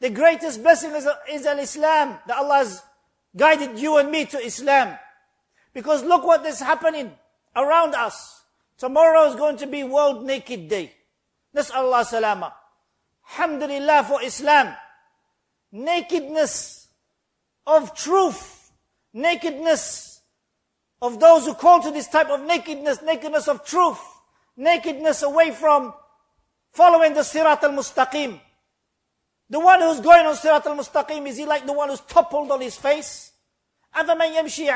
The greatest blessing is Islam, that Allah has guided you and me to Islam. Because look what is happening around us. Tomorrow is going to be World Naked Day. Nas'al Allah salama. Alhamdulillah for Islam. Nakedness of truth. Nakedness of those who call to this type of nakedness. Nakedness of truth. Nakedness away from following the Sirat al-Mustaqim. The one who's going on Sirat al-Mustaqim, is he like the one who's toppled on his face? أَفَمَنْ يَمْشِي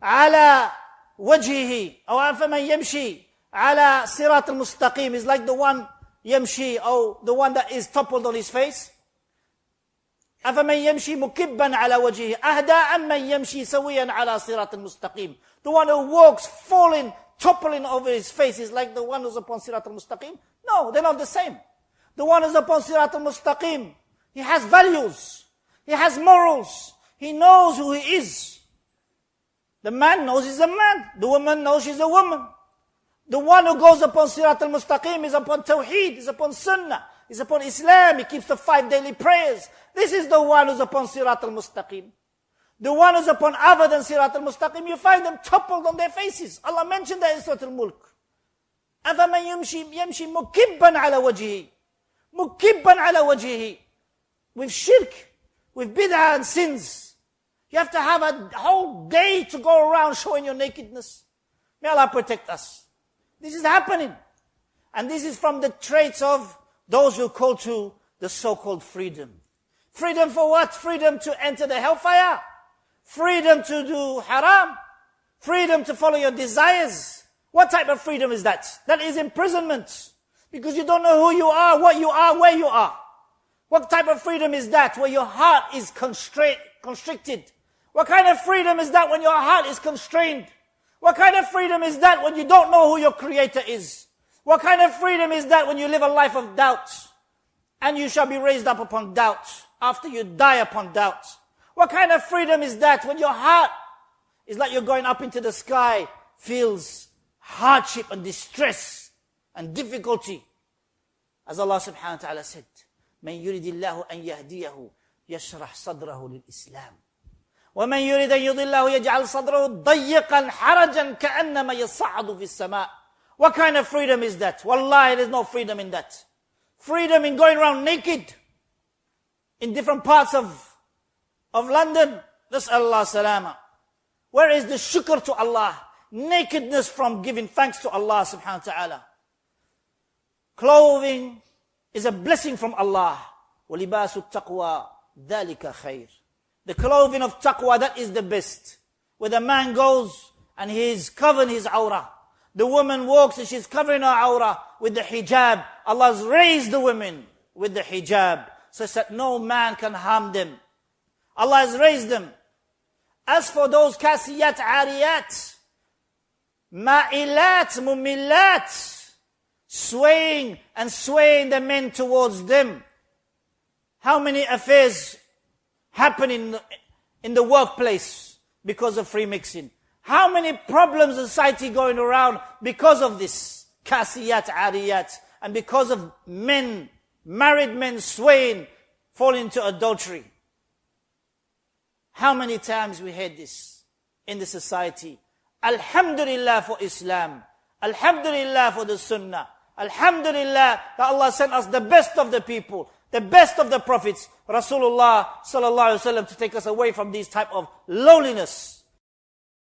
على وجهه أو أفمن يمشي على صراط المستقيم is like the one يمشي, or the one that is toppled on his face. أفمن يمشي مكبا على وجهه أهدى أمن يمشي سويا على صراط المستقيم. The one who walks falling, toppling over his face is like the one who's upon Sirat al-Mustaqim. No, they're not the same. The one who's upon Sirat al-Mustaqim, he has values, he has morals, he knows who he is. The man knows he's a man, the woman knows she's a woman. The one who goes upon Sirat al-Mustaqim is upon Tawheed, is upon Sunnah, is upon Islam, he keeps the 5 daily prayers. This is the one who's upon Sirat al-Mustaqim. The one who's upon other than Sirat al-Mustaqim, you find them toppled on their faces. Allah mentioned that in Surah Al-Mulk. أَفَمَنْ يَمْشِي مُكِبًّا عَلَى وَجْهِهِ مُكِبًّا عَلَى وَجْهِهِ. With shirk, with bid'ah and sins. You have to have a whole day to go around showing your nakedness. May Allah protect us. This is happening. And this is from the traits of those who call to the so-called freedom. Freedom for what? Freedom to enter the hellfire. Freedom to do haram. Freedom to follow your desires. What type of freedom is that? That is imprisonment. Because you don't know who you are, what you are, where you are. What type of freedom is that? Where your heart is constricted. What kind of freedom is that when your heart is constrained? What kind of freedom is that when you don't know who your creator is? What kind of freedom is that when you live a life of doubt? And you shall be raised up upon doubt after you die upon doubt. What kind of freedom is that when your heart is like you're going up into the sky, feels hardship and distress and difficulty? As Allah subhanahu wa ta'ala said, مَنْ يُرِدِ اللَّهُ أَنْ يَهْدِيَهُ يَشْرَحْ صَدْرَهُ لِلْإِسْلَامِ وَمَنْ يُرِدْ أَنْ يُضِلَّهُ يَجْعَلْ صَدْرَهُ ضَيِّقًا حَرَجًا كَأَنَّمَا يَصَّعَّدُ فِي السَّمَاءِ. What kind of freedom is that? Wallahi, there's no freedom in that. Freedom in going around naked in different parts of London. That's Allah salama. Where is the shukr to Allah? Nakedness from giving thanks to Allah subhanahu wa ta'ala. Clothing is a blessing from Allah. وَلِبَاسُ التَّقْوَى ذَلِكَ خَيْرٌ. The clothing of taqwa, that is the best. Where the man goes and he's covering his awrah. The woman walks and she's covering her awrah with the hijab. Allah has raised the women with the hijab, such that no man can harm them. Allah has raised them. As for those kasiyat, ariyat, ma'ilat, mumillat, swaying and swaying the men towards them. How many affairs happen in the workplace because of free mixing? How many problems in society going around because of this? Kasiyat, ariyat. And because of men, married men swaying, falling into adultery. How many times we heard this in the society? Alhamdulillah for Islam. Alhamdulillah for the Sunnah. Alhamdulillah that Allah sent us the best of the people, the best of the prophets, Rasulullah sallallahu alaihi wasallam, to take us away from these type of lowliness.